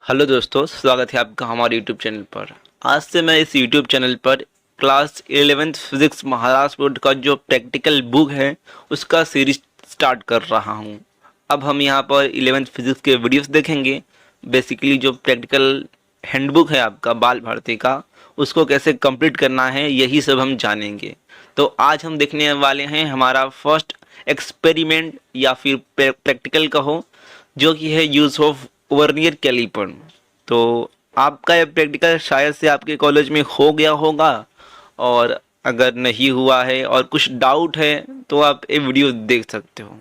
Hello दोस्तों, स्वागत है आपका हमारे यूट्यूब चैनल पर। आज से मैं इस यूट्यूब चैनल पर class 11th physics Maharashtra board का जो प्रैक्टिकल बुक है उसका सीरीज स्टार्ट कर रहा हूं। अब हम यहां पर 11th फिजिक्स के वीडियोस देखेंगे। बेसिकली जो प्रैक्टिकल हैंडबुक है आपका बाल भारती का, उसको कैसे कंप्लीट करना है यही सब हम जानेंगे। तो आज हम देखने वाले हैं हमारा फर्स्ट एक्सपेरिमेंट या फिर प्रैक्टिकल कहो, जो कि है यूज़ ऑफ वर्नियर कैलिपर। तो आपका ये प्रैक्टिकल शायद से आपके कॉलेज में हो गया होगा, और अगर नहीं हुआ है और कुछ डाउट है तो आप ये वीडियो देख सकते हो।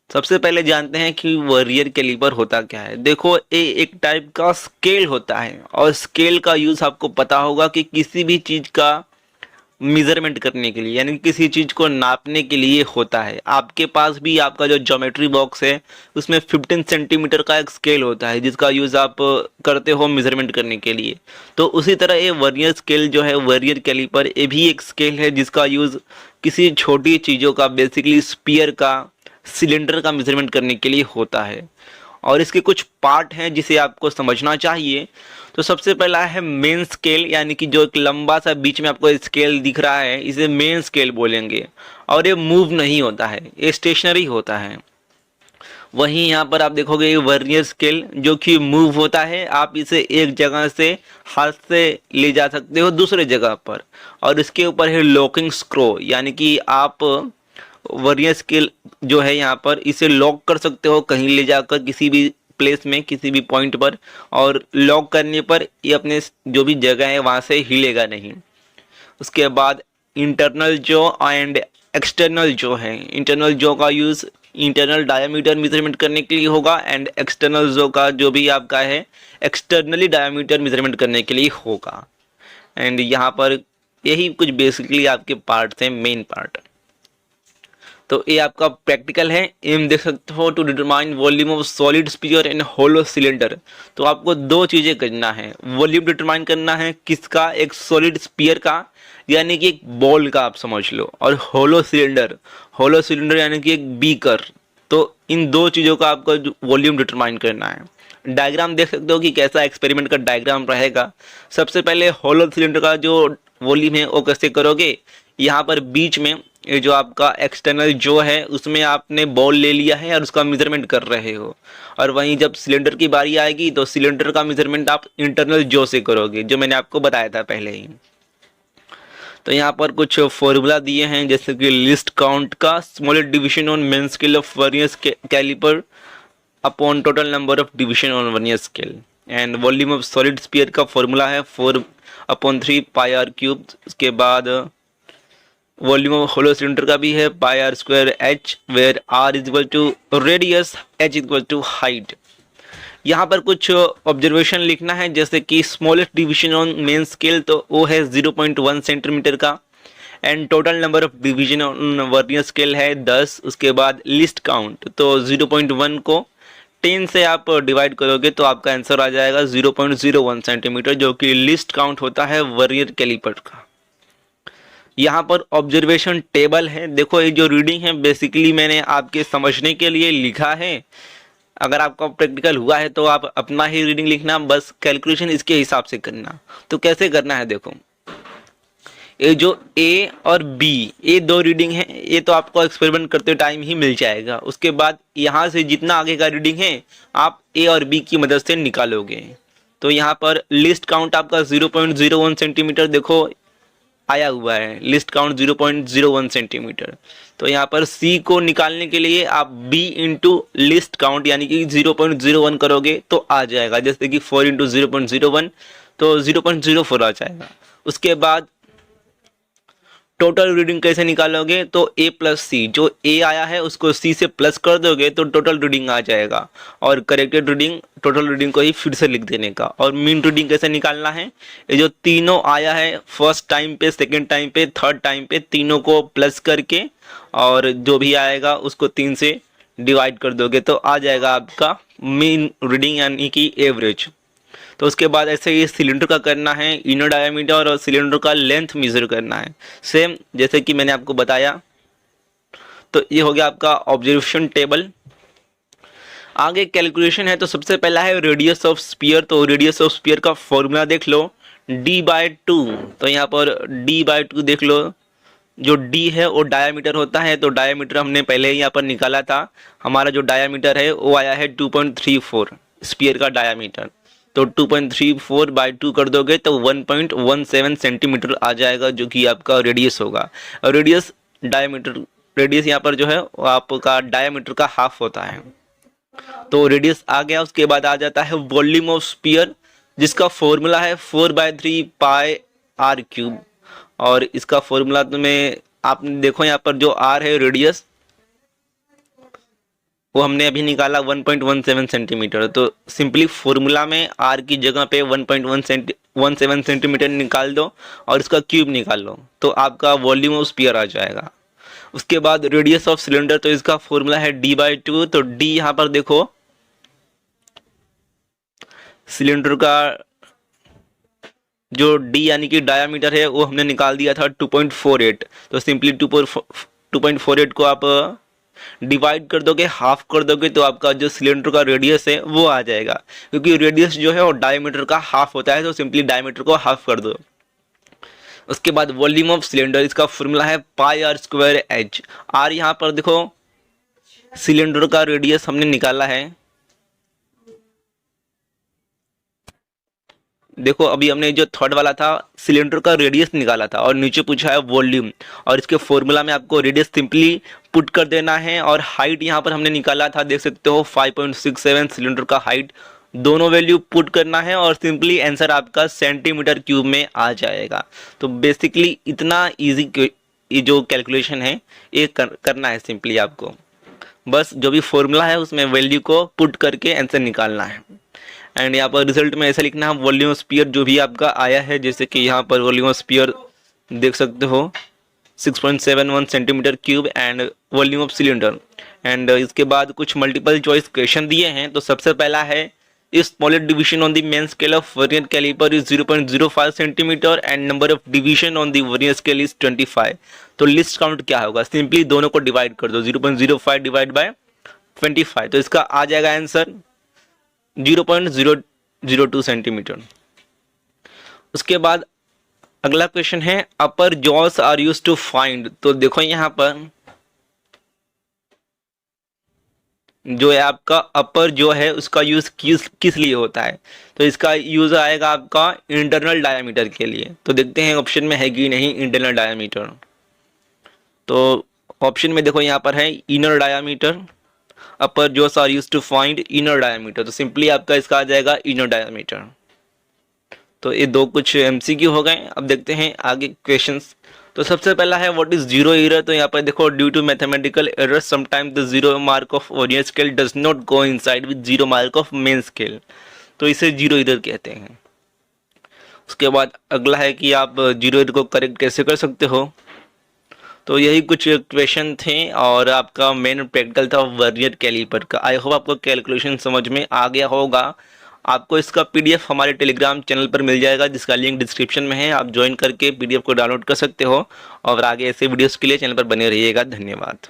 सबसे पहले जानते हैं कि वर्नियर कैलिपर होता क्या है। देखो, ये एक टाइप का स्केल होता है, और स्केल का यूज़ आपको पता होगा कि किसी भी चीज़ का मेजरमेंट करने के लिए, यानी किसी चीज़ को नापने के लिए होता है। आपके पास भी आपका जो ज्योमेट्री बॉक्स है उसमें 15 सेंटीमीटर का एक स्केल होता है जिसका यूज़ आप करते हो मेजरमेंट करने के लिए। तो उसी तरह ये वर्नियर स्केल जो है, वर्नियर कैलिपर, ये भी एक स्केल है जिसका यूज़ किसी छोटी चीज़ों का, बेसिकली स्पीयर का, सिलेंडर का मेजरमेंट करने के लिए होता है। और इसके कुछ पार्ट हैं जिसे आपको समझना चाहिए। तो सबसे पहला है मेन स्केल, यानी कि जो एक लंबा सा बीच में आपको स्केल दिख रहा है, इसे मेन स्केल बोलेंगे। और ये मूव नहीं होता है, ये स्टेशनरी होता है। वहीं यहाँ पर आप देखोगे वर्नियर स्केल जो कि मूव होता है। आप इसे एक जगह से हाथ से ले जा सकते हो दूसरे जगह पर, और इसके ऊपर है लॉकिंग स्क्रू, यानी कि आप वर्नियर स्केल जो है यहाँ पर इसे लॉक कर सकते हो कहीं ले जाकर, किसी भी प्लेस में, किसी भी पॉइंट पर। और लॉक करने पर ये अपने जो भी जगह है वहाँ से हिलेगा नहीं। उसके बाद इंटरनल जो एंड एक्सटर्नल जो है, इंटरनल जो का यूज़ इंटरनल डायमीटर मेजरमेंट करने के लिए होगा, एंड एक्सटर्नल जो का जो भी आपका है एक्सटर्नली डायमीटर मेजरमेंट करने के लिए होगा। एंड यहाँ पर यही कुछ बेसिकली आपके पार्ट्स हैं, मेन पार्ट। तो ये आपका प्रैक्टिकल है। एम देख सकते हो, to determine volume of solid sphere in hollow cylinder. तो आपको दो चीज़ें करना है। वॉल्यूम डिटरमाइन करना है किसका, एक सॉलिड स्पीयर का, यानी कि एक बॉल का आप समझ लो, और होलो सिलेंडर, होलो सिलेंडर यानी कि एक बीकर। तो इन दो चीज़ों का आपको वॉल्यूम डिटरमाइन करना है। डायग्राम देख सकते हो कि कैसा एक्सपेरिमेंट का डायग्राम रहेगा। सबसे पहले होलो सिलेंडर का जो वॉल्यूम है वो कैसे करोगे, यहाँ पर बीच में ये जो आपका एक्सटर्नल जो है उसमें आपने बॉल ले लिया है और उसका मेजरमेंट कर रहे हो। और वहीं जब सिलेंडर की बारी आएगी तो सिलेंडर का मेजरमेंट आप इंटरनल जो से करोगे, जो मैंने आपको बताया था पहले ही। तो यहाँ पर कुछ फॉर्मूला दिए हैं, जैसे कि लिस्ट काउंट का smallest division on main scale of vernier caliper upon total number of division on vernier scale. And volume of solid sphere का फॉर्मूला है 4/3 पाई आर क्यूब। उसके बाद वॉल्यूम ऑफ होलो सिलेंडर का भी है pi r square h, where r is equal to radius, h equal to height. यहाँ पर कुछ ऑब्जर्वेशन लिखना है, जैसे कि smallest division on main scale तो वो है 0.1 सेंटीमीटर का, and total number of division on vernier scale है 10। उसके बाद लिस्ट काउंट, तो 0.1 को 10 से आप डिवाइड करोगे तो आपका आंसर आ जाएगा 0.01 सेंटीमीटर, जो कि लिस्ट काउंट होता है वर्नियर कैलिपर का। यहाँ पर ऑब्जर्वेशन टेबल है। देखो, ये जो रीडिंग है बेसिकली मैंने आपके समझने के लिए लिखा है। अगर आपका प्रैक्टिकल हुआ है तो आप अपना ही रीडिंग लिखना, बस कैलकुलेशन इसके हिसाब से करना। तो कैसे करना है, देखो, ये जो ए और बी, ये दो रीडिंग है, ये तो आपको एक्सपेरिमेंट करते टाइम ही मिल जाएगा। उसके बाद यहाँ से जितना आगे का रीडिंग है आप ए और बी की मदद से निकालोगे। तो यहाँ पर लिस्ट काउंट आपका 0.01 सेंटीमीटर देखो आया हुआ है, लिस्ट काउंट 0.01 सेंटीमीटर। तो यहाँ पर सी को निकालने के लिए आप बी इंटू लिस्ट काउंट यानी कि 0.01 करोगे तो आ जाएगा, जैसे कि 4 इंटू 0.01 तो 0.04 आ जाएगा। उसके बाद टोटल रीडिंग कैसे निकालोगे, तो ए प्लस सी, जो ए आया है उसको सी से प्लस कर दोगे तो टोटल रीडिंग आ जाएगा, और करेक्टेड रीडिंग टोटल रीडिंग को ही फिर से लिख देने का। और मीन रीडिंग कैसे निकालना है, ये जो तीनों आया है फर्स्ट टाइम पे, सेकेंड टाइम पे, थर्ड टाइम पे, तीनों को प्लस करके और जो भी आएगा उसको 3 से डिवाइड कर दोगे तो आ जाएगा आपका मीन रीडिंग यानी कि एवरेज। तो उसके बाद ऐसे ही सिलेंडर का करना है, इनर डायमीटर और सिलेंडर का लेंथ मेजर करना है, सेम जैसे कि मैंने आपको बताया। तो ये हो गया आपका ऑब्जर्वेशन टेबल। आगे कैलकुलेशन है, तो सबसे पहला है रेडियस ऑफ स्पीयर। तो रेडियस ऑफ स्पीयर का फॉर्मूला देख लो, d/2। तो यहाँ पर d/2 देख लो, जो d है वो डायामीटर होता है, तो डायामीटर हमने पहले ही यहाँ पर निकाला था। हमारा जो डायामीटर है वो आया है 2.34 स्पीयर का डायामीटर। तो 2.34/2 कर दोगे तो 1.17 सेंटीमीटर आ जाएगा, जो कि आपका रेडियस होगा। और रेडियस यहाँ पर जो है वो आपका डायामीटर का हाफ होता है। तो रेडियस आ गया। उसके बाद आ जाता है वॉल्यूम ऑफ स्पीयर, जिसका फॉर्मूला है 4/3 पाई r क्यूब। और इसका फॉर्मूला तुम्हें आपने देखो यहाँ पर जो r है रेडियस, वो हमने अभी निकाला 1.17 सेंटीमीटर। तो सिंपली फॉर्मूला में r की जगह पे 1.17 सेंटीमीटर निकाल दो और इसका क्यूब निकाल लो, तो आपका वॉल्यूम ऑफ स्पीयर आ जाएगा। उसके बाद रेडियस ऑफ सिलेंडर, तो इसका फॉर्मूला है d/2। तो d यहाँ पर देखो, सिलेंडर का जो d यानी कि डायामीटर है वो हमने निकाल दिया था 2.48। तो सिंपली 2.48 को आप डिवाइड कर दोगे, हाफ कर दोगे, तो आपका जो सिलेंडर का रेडियस है वो आ जाएगा। क्योंकि रेडियस जो है वो डायमीटर का हाफ होता है, तो सिंपली डायमीटर को हाफ कर दो। उसके बाद वॉल्यूम ऑफ सिलेंडर, इसका फॉर्मूला है पाई r² h। r यहाँ पर देखो सिलेंडर का रेडियस हमने निकाला है, देखो अभी हमने जो थर्ड वाला था सिलेंडर का रेडियस निकाला था, और नीचे पूछा है वॉल्यूम, और इसके फॉर्मूला में आपको रेडियस सिंपली पुट कर देना है। और हाइट यहाँ पर हमने निकाला था, देख सकते हो 5.67 सिलेंडर का हाइट, दोनों वैल्यू पुट करना है और सिंपली आंसर आपका सेंटीमीटर क्यूब में आ जाएगा। तो बेसिकली इतना इजी ये जो कैलकुलेशन है ये करना है सिंपली आपको, बस जो भी फॉर्मूला है उसमें वैल्यू को पुट करके आंसर निकालना है। एंड यहाँ पर रिजल्ट में ऐसा लिखना है वॉल्यूम ऑफ स्पीयर जो भी आपका आया है, जैसे कि यहाँ पर वॉल्यूम ऑफ स्पीयर देख सकते हो 6.71 centimetre cube and volume of cylinder. And इसके बाद कुछ मल्टीपल चॉइस क्वेश्चन दिए हैं। तो सबसे पहला है smallest division on the main scale of vernier caliper is 0.05 centimetre and number of division on the vernier scale is 25। तो लिस्ट काउंट क्या होगा, सिंपली दोनों को डिवाइड कर दो, 0.05 डिवाइड बाय 25, तो इसका आ जाएगा आंसर 0.002 सेंटीमीटर। उसके बाद अगला क्वेश्चन है upper jaws are used to find. तो देखो यहाँ पर जो है आपका अपर जो है उसका यूज किस लिए होता है, तो इसका यूज आएगा आपका इंटरनल डायमीटर के लिए। तो देखते हैं ऑप्शन में है कि नहीं इंटरनल डायमीटर। तो ऑप्शन में देखो यहाँ पर है inner diameter, upper jaws are used to find inner diameter. तो सिंपली आपका इसका आ जाएगा इनर डायमीटर। तो ये दो कुछ एमसीक्यू हो गए। अब देखते हैं आगे क्वेश्चंस। तो सबसे पहला है व्हाट इज जीरो एरर। तो यहाँ पर देखो due to mathematical error sometimes the zero mark of vernier scale does not go inside with zero mark of main scale. तो इसे जीरो एरर कहते हैं। उसके बाद अगला है कि आप जीरो एरर को करेक्ट कैसे कर सकते हो। तो यही कुछ क्वेश्चन थे और आपका मेन प्रैक्टिकल था वर्नियर कैलिपर का। आई होप आपको कैलकुलेशन समझ में आ गया होगा। आपको इसका पीडीएफ हमारे टेलीग्राम चैनल पर मिल जाएगा, जिसका लिंक डिस्क्रिप्शन में है। आप ज्वाइन करके पीडीएफ को डाउनलोड कर सकते हो और आगे ऐसे वीडियोस के लिए चैनल पर बने रहिएगा। धन्यवाद।